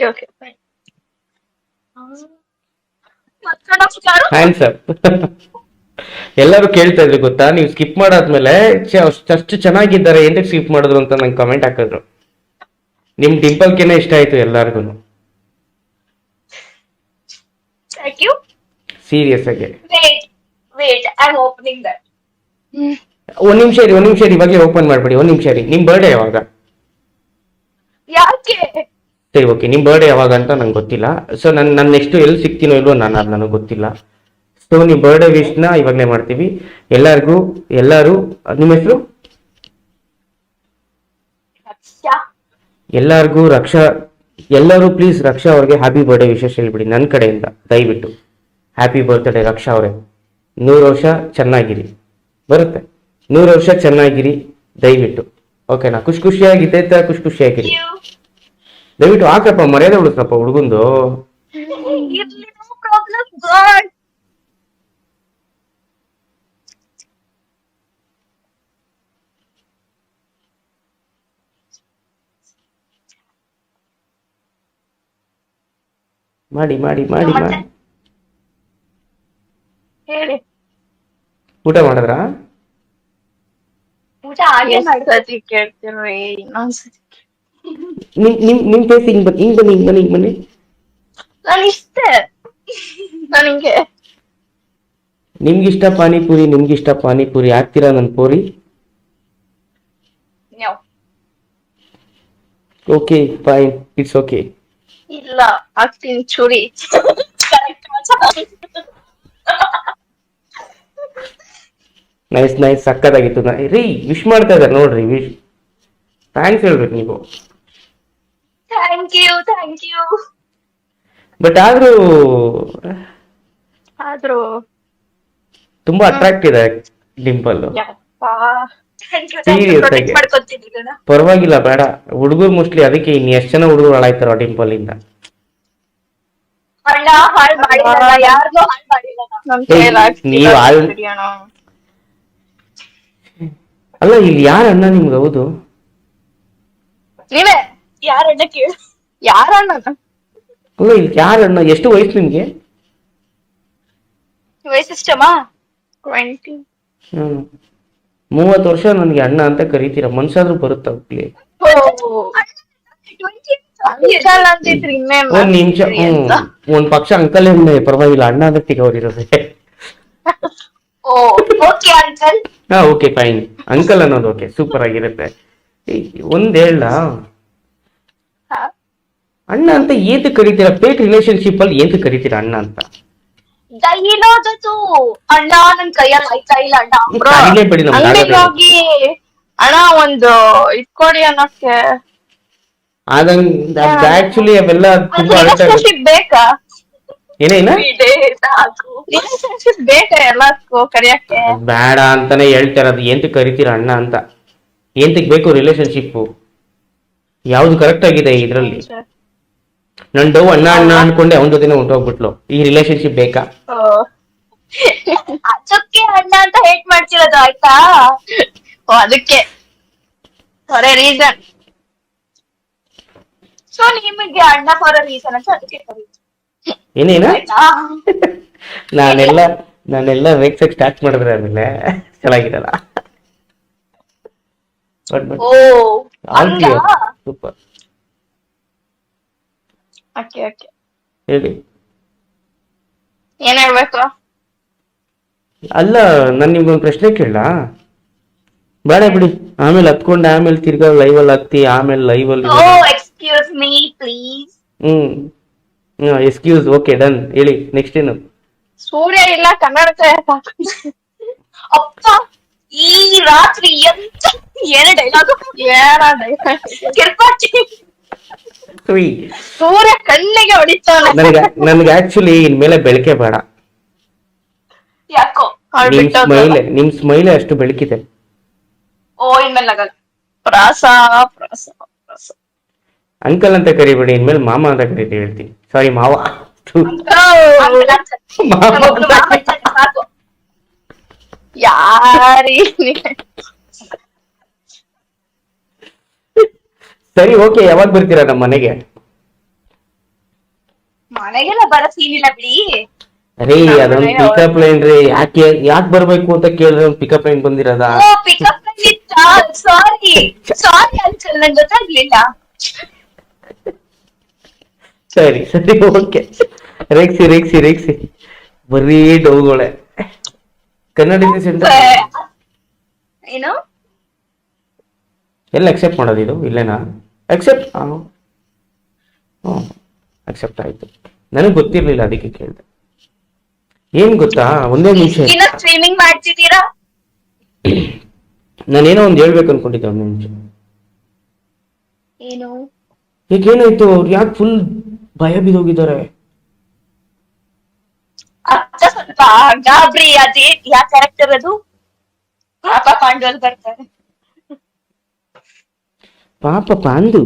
Okay fine. ಮತ್ತೆ ನಮಸ್ಕಾರ. Hands up. ಎಲ್ಲರೂ ಕೇಳ್ತಾ ಇದ್ರು ಗೊತ್ತಾ, ನೀವು ಸ್ಕಿಪ್ ಮಾಡಾದ್ಮೇಲೆ ಅಷ್ಟು ಚೆನ್ನಾಗಿದ್ದಾರೆ ಎಂತ ಸ್ಕಿಪ್ ಮಾಡಿದ್ರು ಅಂತ ನಂಗೆ ಕಮೆಂಟ್ ಹಾಕಿದ್ರು. ನಿಮ್ ಡಿಂಪಲ್ಗೆನೆ ಇಷ್ಟ ಆಯ್ತು ಎಲ್ಲಾರ್ಗು. Thank you. ಸೀರಿಯಸ್ ಆಗಿ. Wait I am opening that. ಒಂದ್ ನಿಮಿಷ ಇರಿ, ಇವಾಗಲೇ ಓಪನ್ ಮಾಡ್ಬಿಡಿ. ಒಂದ್ ನಿಮಿಷ ಇರಿ. ನಿಮ್ ಬರ್ಡೇ ಯಾವಾಗ? ಯಾಕೆ? ಸರಿ ಓಕೆ, ನಿಮ್ ಬರ್ಡೇ ಯಾವಾಗ ಅಂತ ನಂಗೆ ಗೊತ್ತಿಲ್ಲ. ಸೊ ನಾನು ನೆಕ್ಸ್ಟ್ ಎಲ್ಲಿ ಸಿಗ್ತೀನೋ ಇಲ್ವೋ ಅದು ನನಗೆ ಗೊತ್ತಿಲ್ಲ. ಸೊ ನೀವು ಬರ್ಡೇ ವಿಶ್ನ ಇವಾಗಲೇ ಮಾಡ್ತೀವಿ ಎಲ್ಲಾರ್ಗೂ. ಎಲ್ಲರೂ ನಿಮ್ಮ ಹೆಸರು? ಎಲ್ಲಾರ್ಗೂ ರಕ್ಷಾ. ಎಲ್ಲರೂ ಪ್ಲೀಸ್ ರಕ್ಷಾ ಅವ್ರಿಗೆ ಹ್ಯಾಪಿ ಬರ್ಡೇ ವಿಶೇಷ ಹೇಳ್ಬಿಡಿ ನನ್ನ ಕಡೆಯಿಂದ ದಯವಿಟ್ಟು. ಹ್ಯಾಪಿ ಬರ್ತ್ಡೇ ರಕ್ಷಾ ಅವರೇ. 100 ವರ್ಷ ಚೆನ್ನಾಗಿರಿ. ಬರುತ್ತೆ 100 ವರ್ಷ ಚೆನ್ನಾಗಿರಿ ದಯವಿಟ್ಟು. ಓಕೆನಾ? ಖುಷಿಯಾಗಿದೆ, ಖುಷಿಯಾಗಿರಿ ದಯವಿಟ್ಟು. ಹಾಕಪ್ಪ, ಮರ್ಯಾದೆ ಉಳಿಸ್ರಪ್ಪ ಹುಡುಗಂದು. ಇರ್ಲಿ, ನೋ ಪ್ರಾಬ್ಲಮ್ ಗಾಡ್. ಮಾಡಿ ಮಾಡಿ ಮಾಡಿ ಮಾಡಿ. ಹೇಳಿ. ಊಟ ಮಾಡಿದ್ರಾ? ಊಟ ಹಾಗೆ ಮಾಡ್ಸತಿ ಕೇಳ್ತಿರೋ ಇನ್ನೊಂದ್ಸತಿ. ನಿಮ್ ಫೇಸ್ ಹಿಂಗ್ ಬನ್ನಿ, ಹಿಂಗ್ ಬನ್ನಿ. ನಾನು ಇಷ್ಟ ನನಗೆ. ನಿಮ್ಗಿಷ್ಟ ಪಾನಿಪುರಿ, ನಿಮ್ಗಿಷ್ಟ ಪಾನಿಪುರಿ ಹಾಕ್ತೀರಾ ನನ್ ಪೋರಿ? Okay fine, it's okay. ಇಲ್ಲ, ಹಾಕ್ತೀನಿ ಚೂರಿ. ನೈಸ್ ಸಕ್ಕದಾಗಿತ್ತು. ರೀ ವಿಶ್ ಮಾಡ್ತಾ ಇದಾರೆ ನೋಡ್ರಿ. ಥ್ಯಾಂಕ್ಸ್ ಹೇಳ್ಬೇಕು ನೀವು. Thank you. ಬಟ್ ಆದ್ರೂ ತುಂಬಾ ಅಟ್ರಾಕ್ಟ್ ಇದೆ ಡಿಂಪಲ್. ಸೀರಿಯಸ್ ಆಗಿ ಪರವಾಗಿಲ್ಲ, ಬೇಡ ಹುಡುಗರು ಮೋಸ್ಟ್ಲಿ ಅದಕ್ಕೆ. ಇನ್ ಎಷ್ಟ್ ಜನ ಹುಡುಗರು ಹಾಳಾಯ್ತಾರ ಡಿಂಪಲ್ ಇಂದ. ನೀವು ಅಲ್ಲ, ಇಲ್ಲಿ ಯಾರ ಅಣ್ಣ ನಿಮ್ಗೆ? ಹೌದು, ನೀವೇ. ಯಾರಣ್ಣ ಕೇಳು. ಯಾರಣ್ಣ? ಅಲ್ಲ, ಇಲ್ಲಿ ಯಾರ ಅಣ್ಣ? ಎಷ್ಟು ವಯಸ್ಸು ನಿಮ್ಗೆ? ವಯಸ್ಸೆಷ್ಟಮ್ಮ? 20. 30 ವರ್ಷ ನನ್ಗೆ ಅಣ್ಣ ಅಂತ ಕರಿತೀರ, ಮನ್ಸಾದ್ರೂ ಬರುತ್ತಾ ಹುಟ್ಲಿ? ಒಂದ್ ನಿಮಿಷ. ಒಂದ್ ಪಕ್ಷ ಅಂಕಲ್ ಏನೇ ಪರವಾಗಿಲ್ಲ, ಅಣ್ಣ ಅದಕ್ಕೆ ಅವರಿರೋದು. ಹಾ ಓಕೆ ಫೈನ್, ಅಂಕಲ್ ಅನ್ನೋದು ಓಕೆ, ಸೂಪರ್ ಆಗಿರುತ್ತೆ. ಒಂದ್ ಹೇಳ, ಅಣ್ಣ ಅಂತ ಏಂತ ಕರಿತೀರಾ? ಫೇಕ್ ರಿಲೇಶನ್ಶಿಪ್ ಅಲ್ಲಿ ಏಂತ ಕರಿತೀರಾ ಅಣ್ಣ ಅಂತ? ಅಣ್ಣ ನನ್ ಕೈಯಲ್ಲಿ ಆಯ್ತಾ ಇಲ್ಲ ಅಣ್ಣ, ಒಂದು ಇಟ್ಕೊಡಿ ಅನ್ನೋಕ್ಕೆ. ಆಕ್ಚುಲಿ ಅವೆಲ್ಲ ತುಂಬಾ ಬೇಕಾ? ಏನೇನ ಬೇಕಾ ಎಲ್ಲದಕ್ಕೂ ಕರಿಯಕ್ಕೆ? ಬೇಡ ಅಂತಾನೆ ಹೇಳ್ತಾರದು. ಏಂತ ಕರಿತೀರಾ ಅಣ್ಣ ಅಂತ? ಏಂತಕ್ ಬೇಕು ರಿಲೇಶನ್ಶಿಪ್? ಯಾವ್ದು ಕರೆಕ್ಟ್ ಆಗಿದೆ ಇದ್ರಲ್ಲಿ? ನನ್ ಡವ್ ಅಣ್ಣ ಅನ್ಕೊಂಡೆ ಅವನ ಜೊತೆನೆ ಹೊಂಟೋಗ್ಬಿಟ್ಲು. ಈ ರಿಲೇಶನ್ಶಿಪ್ ಬೇಕಾ? ಅದಕ್ಕೆ ಅಣ್ಣ ಅಂತ ಹೇಟ್ ಮಾಡ್ತಿರೋದು, ಆಯ್ತಾ? ಅದಕ್ಕೆ ರೀಸನ್. ಸೊ ನಿಮಗೆ ಅಣ್ಣ ಫಾರ್ ರೀಸನ್ ಅಂತ ಅದಕ್ಕೆ ಏನೇನ ನಾನೆಲ್ಲ ರೇಕ್ಸಕ್ ಸ್ಟಾರ್ಟ್ ಮಾಡಿದ್ರೆ ಆಮೇಲೆ ಚೆನ್ನಾಗಿರಲ್ಲ. ಸೂಪರ್. ಹೇಳಿ, ಏನ್ ಹೇಳ್ಬೇಕು? ಅಲ್ಲ, ನಾನು ನಿಮ್ಗೊಂದು ಪ್ರಶ್ನೆ ಕೇಳಾ? ಬೇಡ ಬಿಡಿ, ಆಮೇಲೆ ಹತ್ಕೊಂಡು ಆಮೇಲೆ ತಿರ್ಗಾ ಲೈವಲ್ಲಿ ಹತ್ತಿ ಆಮೇಲೆ ಲೈವಲ್ಲಿ. Excuse me please. Excuse, okay done. ಹೇಳಿ, ನೆಕ್ಸ್ಟ್ ಏನು? ಸೂರ್ಯ ಇಲ್ಲ ಕನ್ನಡಕ. ಅಪ್ಪ, ಈ ರಾತ್ರಿ ಎಂತ ಏನೇ ಡೈಲಾಗ್ ಸೂರ್ಯ ಕಣ್ಣಿಗೆ ಹೊಡಿತಾನೆ. ನನ್ಗೆ ಆಕ್ಚುಲಿ ಇನ್ಮೇಲೆ ಬೆಳಕೆ ಬೇಡ. ಯಾಕೋ ನಿಮ್ ಸ್ಮೈಲೆ ಅಷ್ಟು ಬೆಳಕಿದೆ. ಇನ್ಮೇಲೆ ಪ್ರಾಸ ಪ್ರಾಸ ಪ್ರಾಸ. ಅಂಕಲ್ ಅಂತ ಕರಿಬೇಡಿ, ಇನ್ಮೇಲೆ ಮಾಮ ಅಂತ ಕರೀತಿ ಹೇಳ್ತೀನಿ. ಸಾರಿ ಮಾವ. ಯಾರಿ ಸರಿ ಓಕೆ, ಯಾವಾಗ ಬರ್ತೀರಾ ನಮ್ಮ ಮನೆಗೆ? ಮನೆಗೆಲ್ಲ ಬರೋ ಸೀನ್ ಇಲ್ಲ ಬಿಡಿ. ರೀ ನಮ್ಮ ಅದೊಂದು ಮನೆಗೆ ಪಿಕಪ್ ಲೈನ್ ರೀ. ಯಾಕೆ ಬರ್ಬೇಕು ಅಂತ ಕೇಳಿದ್ರೆ ಒಂದು ಪಿಕಪ್ ಲೈನ್ ಬಂದಿರೋದ. ಓ ಪಿಕಪ್ ಸಾರಿ ಸಾರಿ ಅಂಕಲ್, ನಂಗೆ ಗೊತ್ತಾಗ್ಲಿಲ್ಲ. ಸರಿ ಸರಿ ಓಕೆ. ರೇಗ್ಸಿ ರೇಗ್ಸಿ ರೇಗ್ಸಿ ಬರೀ ಡೌಗಳೇ. ಕನ್ನಡ ಸೆಂಟರ್ ಏನು ಎಲ್ಲ ಅಕ್ಸೆಪ್ಟ್ ಮಾಡೋದು ಇದು ಇಲ್ಲೇನಾ? ಅಕ್ಸೆಪ್ಟ್ ಹ್ಞೂ ಅಕ್ಸೆಪ್ಟ್ ಆಯ್ತು. ನನಗೆ ಗೊತ್ತಿರ್ಲಿಲ್ಲ ಅದಕ್ಕೆ ಕೇಳಿದೆ. ಏನ್ ಗೊತ್ತಾ, ಒಂದೇ ನಿಮಿಷ ಇನ್ನ ಸ್ಟ್ರೀಮಿಂಗ್ ಮಾಡ್ತಿದ್ದೀರಾ? ನಾನೇನೋ ಒಂದು ಹೇಳ್ಬೇಕು ಅನ್ಕೊಂಡಿದ್ದೆ, ಒಂದು ನಿಮಿಷ. ಏನು ಈಗ ಏನಾಯ್ತು, ಅವ್ರು ಯಾಕೆ ಫುಲ್ ಭಯ ಬಿದ್ದೋಗಿದ್ದಾರೆ? ಅರ್ಥ ಸ್ವಲ್ಪ ಗಾಬ್ರಿ. ಅದೇ ಯಾವ ಕ್ಯಾರೆಕ್ಟರ್ ಅದು? ಪಾಪ ಪಾಂಡು ಅಲ್ಲಿ ಬರ್ತಾರೆ. ಪಾಪ ಪಾಂಡು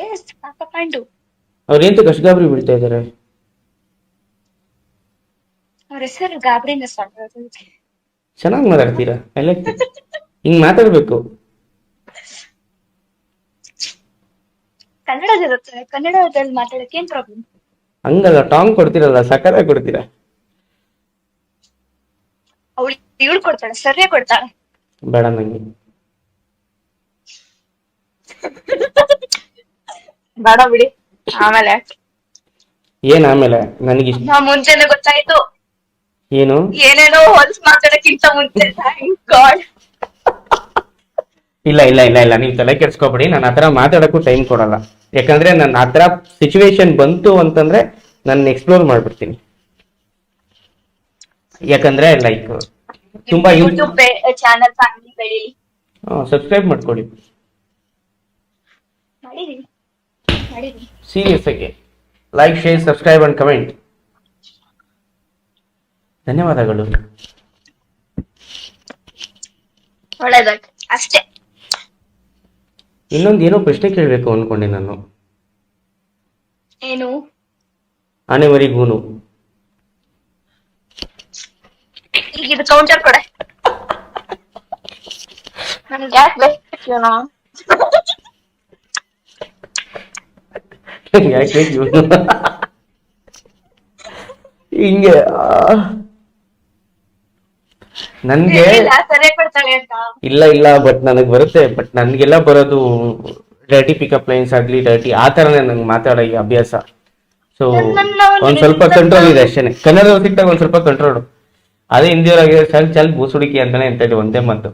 ಎಸ್ ಪಾಪ ಪಾಂಡು. ಅವ್ರು ಎಂತ ಕಷ್ಟಗಾಬ್ರಿ ಬೀಳ್ತಾ ಇದ್ದಾರೆ? ಅವ್ರ ಹೆಸರು ಗಾಬ್ರಿನ ಸ್ಟಾರ್ಟ್. ಚೆನ್ನಾಗಿ ಮಾತಾಡ್ತೀರಾ, ಎಲ್ಲ ಹಿಂಗ್ ಮಾತಾಡ್ಬೇಕು. ಕನ್ನಡದಿರುತ್ತೆ, ಕನ್ನಡದಲ್ಲಿ ಮಾತಾಡಕ್ಕೆ ಏನ್ ಪ್ರಾಬ್ಲಮ್? ಹಂಗಲ್ಲ, ಟಾಂಗ್ ಕೊಡ್ತೀರಲ್ಲ, ಸಕ್ಕತ್ತಾಗಿ ಕೊಡ್ತೀರಾ. ಅವಳು ಇವಳು ಕೊಡ್ತಾಳೆ, ಸರಿಯಾಗಿ ಕೊಡ್ತಾಳೆ. ಬೇಡ ನಂಗೆ. ಬೇಡ ಬಿಡಿ. ಆಮೇಲೆ ಏನ್ ಆಮೇಲೆ? ನನಗಿಷ್ಟ. ನಾ ಮುಂಚೆನೆ ಗೊತ್ತಾಯ್ತು ಏನು ಏನೇನೋ ಹೊಲ್ಸ್ ಮಾತಾಡಕ್ಕಿಂತ ಮುಂಚೆ. Thank god. ಇಲ್ಲ ಇಲ್ಲ ಇಲ್ಲ ಇಲ್ಲ, ನೀವು ತಲೆ ಕೆಡ್ಸ್ಕೊಬೇಡಿ. ನಾನು ಆತರ ಮಾತಾಡಕ್ಕೂ ಟೈಮ್ ಕೊಡಲ್ಲ. ಯಾಕಂದ್ರೆ ನನ್ನ ಆತರ ಸಿಚುವೇಶನ್ ಬಂತು ಅಂತಂದ್ರೆ ನಾನು ಎಕ್ಸ್ಪ್ಲೋರ್ ಮಾಡ್ಬಿಡ್ತೀನಿ. ಯಾಕಂದ್ರೆ ಲೈಕ್ ತುಂಬಾ ಯೂಟ್ಯೂಬ್ ಚಾನಲ್ ಫ್ಯಾಮಿಲಿ ಬೆಳೀಲಿ. ಸಬ್ಸ್ಕ್ರೈಬ್ ಮಾಡ್ಕೊಳ್ಳಿ ಮಾಡಿದೀನಿ ಮಾಡಿದೀನಿ. ಸೀರಿಯಸ್ ಆಗಿ. Like, share, subscribe and comment. ಧನ್ಯವಾದಗಳು. ಒಳ್ಳೇದಾಯ್ತು ಅಷ್ಟೇ. ಇನ್ನೊಂದು ಏನೋ ಪ್ರಶ್ನೆ ಕೇಳಬೇಕು ಅನ್ಕೊಂಡೆ ನಾನು. ಏನು? ಆನೆವರಿಗೂನು ಈಗ ಇದು ಕೌಂಟರ್ ಕೊಡೆ. ನನ್ಗೆ ಯಾಕೆ ಬೇಕೇನೋ ಯಾಕೆ ಹಿಂಗೆ ನನ್ಗೆ ಸರಿಯಾಗಿ ಕೊಡ್ತಾಳೆ ಅಂತ. ಇಲ್ಲ ಇಲ್ಲ, ಬಟ್ ನನಗ್ ಬರುತ್ತೆ. ಬಟ್ ನನ್ಗೆಲ್ಲ ಬರೋದು ಡರ್ಟಿ ಪಿಕಪ್ ಲೈನ್ಸ್ ಆಗ್ಲಿ, ಡರ್ಟಿ ಆ ತರನೇ ನಂಗೆ ಮಾತಾಡೋ ಅಭ್ಯಾಸ. ಸೊ ಒಂದ್ ಸ್ವಲ್ಪ ಕಂಟ್ರೋಲ್ ಇದೆ ಅಷ್ಟೇನೆ. ಕನ್ನಡ ಸಿಕ್ತಾಗ ಒಂದ್ ಸ್ವಲ್ಪ ಕಂಟ್ರೋಲ್. ಅದೇ ಹಿಂದಿಯವರಾಗೆ ಚಲ್ ಚಲ್ ಬೂಸುಡಿಕೆ ಅಂತಾನೆ ಅಂತ ಹೇಳಿ ಒಂದೇ ಮಾತು.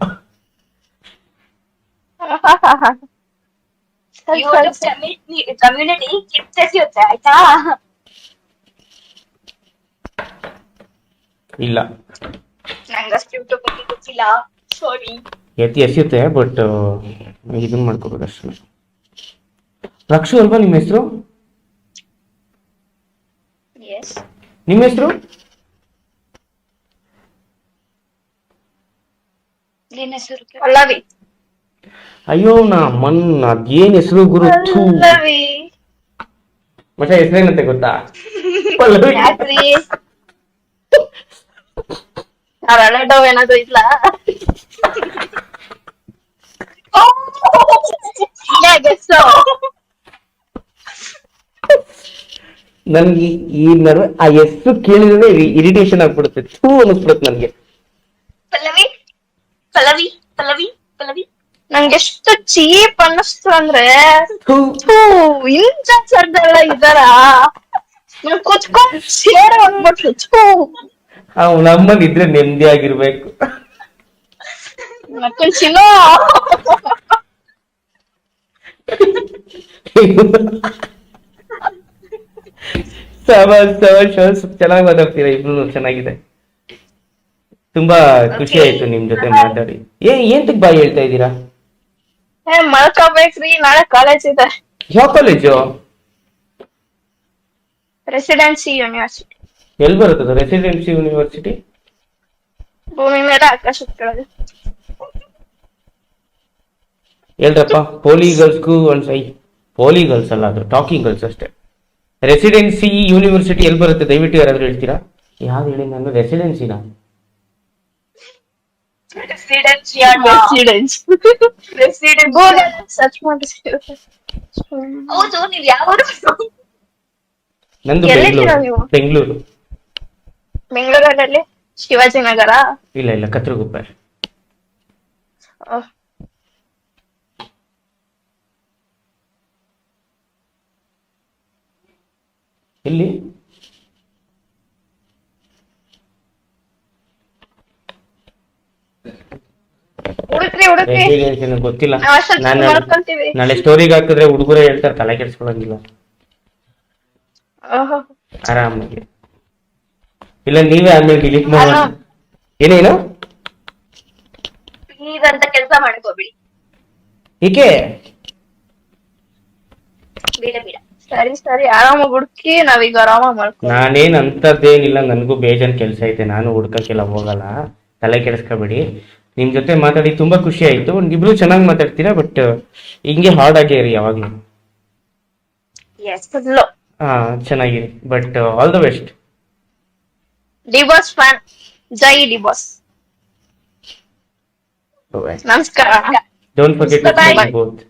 ಕಮ್ಯುನಿಟಿ ಕಿಚ್ಚೆಸಿಯುತ್ತೆ ಆಯ್ತಾ? ಇಲ್ಲ, ನಂಗಷ್ಟು ಯೂಟ್ಯೂಬ್ ಬಗ್ಗೆ ಗೊತ್ತಿಲ್ಲ, ಸಾರಿ. ಎಸಿಯುತ್ತೆ, ಬಟ್ ಇದನ್ನ ಮಾಡ್ಕೋಬೇಕು ಅಷ್ಟೇ. ರಕ್ಷು ಅಲ್ವಾ ನಿಮ್ಮ ಹೆಸರು? ಎಸ್. ನಿಮ್ಮ ಹೆಸರು? ನಿನ್ನ ಹೆಸರು ಪಲ್ಲವಿ. ಅಯ್ಯೋ ಅದೇನ್ ಹೆಸರು ಗುರು? ಪಲ್ಲವಿ ಮತ್ತೆ ಹೆಸರೇನಂತೆ ಗೊತ್ತಾ? ಪಲ್ಲವಿ. ಯಾಕ್ರಿ? ಹಳೆಡವ್ ಏನಾದ್ರು ಇಲ್ಲ? ನನ್ಗೆ ಈ ನಡುವೆ ಆ ಹೆಸರು ಕೇಳಿದ್ರೆ ಇರಿಟೇಷನ್ ಆಗ್ಬಿಡುತ್ತೆ. ಥೂ ಅನಿಸ್ಬಿಡುತ್ತೆ ನನ್ಗೆ. ಪಲ್ಲವಿ ಪಲ್ಲವಿ ಪಲ್ಲವಿ ಪಲ್ಲವಿ ನಂಗೆ ಎಷ್ಟು ಚೀಪ್ ಅನ್ನಿಸ್ತು ಅಂದ್ರೆ, ಇಂಥ ಸರ್ದೆಲ್ಲ ಇದಾರ? ನಾನ್ ಕುತ್ಕೊಂಡ್ ಸೇರ ಹೋಗ್ಬಿಟ್ಲು. ನಮ್ಮಲ್ಲಿ ಇದ್ರೆ ನೆಮ್ಮದಿ ಆಗಿರ್ಬೇಕು. ಮಕ್ಕಳು ಚಿನ್ನೋ ಚೆನ್ನಾಗಿ ಮಾತಾಡ್ತೀರಾ ಇಬ್ರು, ಚೆನ್ನಾಗಿದೆ. ತುಂಬಾ ಖುಷಿ ಆಯ್ತು ನಿಮ್ ಜೊತೆ ಮಾತಾಡಿ. ಏಂತಕ್ ಬಾಯಿ ಹೇಳ್ತಾ ಇದ್ದೀರಾ? ಮಲ್ಕೋಬೇಕ್ರಿ, ನಾಳೆ ಕಾಲೇಜ್ ಇದೆ. ಯಾವ ಕಾಲೇಜು? Residency university. ಎಲ್ಲಿ ಬರುತ್ತದ ರೆಸಿಡೆನ್ಸಿ ಯೂನಿವರ್ಸಿಟಿ? ಭೂಮಿ ಮೇಲೆ ಆಕಾಶದ ಕೆಳಗೆ. ಹೇಳ್ರಪ್ಪ. ಪೋಲಿಗಲ್ಸ್ಗೂ ಪೋಲಿ ಗರ್ಲ್ಸ್ ಅಲ್ಲ, ಅದು ಟಾಕಿಂಗ್ ಗರ್ಲ್ಸ್ ಅಷ್ಟೇ. ರೆಸಿಡೆನ್ಸಿ ಯೂನಿವರ್ಸಿಟಿ ಎಲ್ಲಿ ಬರುತ್ತೆ ದಯವಿಟ್ಟು ಯಾರಾದ್ರೂ ಹೇಳ್ತೀರಾ? ಯಾವ್ದು ಹೇಳಿ ನಾನು? ರೆಸಿಡೆನ್ಸಿನಾ? ಸರ್ಚ್ ಮಾಡಿ. ಹೌದು, ನೀವ್ ಯಾವ ನಂದು ಎಲ್ಲಿದ್ದೀರಾ ನೀವು? ಬೆಂಗಳೂರು. ಬೆಂಗಳೂರಲ್ಲಿ ಶಿವಾಜಿನಗರ. ಇಲ್ಲ ಕತ್ರಗುಪ್ಪೆ. ಓಹ್. ಎಲ್ಲಿ? ಹುಡುಕ್ರಿ ನನಗ್ ಗೊತ್ತಿಲ್ಲ. ನಾವ್ ಅಷ್ಟೊತ್ತಿಗೆ ನಾನು ಮಾಡ್ಕೊಂತೀವಿ. ನಾಳೆ ಸ್ಟೋರಿಗೆ ಹಾಕಿದ್ರೆ ಹುಡುಗರೇ ಹೇಳ್ತಾರೆ, ತಲೆ ಕೆಡ್ಸ್ಕೊಳಂಗಿಲ್ಲ. ಓಹೋ. ಆರಾಮಾಗಿ. ಇಲ್ಲ ನೀವೇ ಆಮೇಲೆ ಡಿಲೀಟ್ ಮಾಡಿ. ಅಲ್ಲ. ಏನೇನು? ಪ್ಲೀಸ್ ಅಂತ ಕೆಲಸ ಮಾಡ್ಕೋಬಿಡಿ. ಏಕೆ? ಬೇಡ. ಸರಿ ಆರಾಮಾಗಿ ಹುಡುಕಿ ನಾವೀಗ ಆರಾಮಾಗಿ ಮಾಡ್ಕೊ. ನಾನೇನ್ ಅಂತದ್ದೇನಿಲ್ಲ, ನನ್ಗೂ ಬೇಜಾನ್ ಕೆಲ್ಸ ಐತೆ, ನಾನು ಹುಡ್ಕಕ್ಕೆಲ್ಲ ಹೋಗಲ್ಲ, ತಲೆ ಕೆಡಿಸ್ಕೋಬೇಡಿ. ನಿಮ್ ಜೊತೆ ಮಾತಾಡಿ ತುಂಬಾ ಖುಷಿ ಆಯ್ತು. ಇಬ್ರು ಚೆನ್ನಾಗಿ ಮಾತಾಡ್ತೀರಾ, ಬಟ್ ಹಿಂಗೆ ಹಾರ್ಡ್ ಆಗೇ ಇರಿ ಯಾವಾಗ್ಲೂ. Yes full. ಹಾ ಚೆನ್ನಾಗಿರಿ, but all the best. D boss fan. ಜೈ ಡಿಬಾಸ್. ನಮಸ್ಕಾರ. Don't forget to Bye. Both.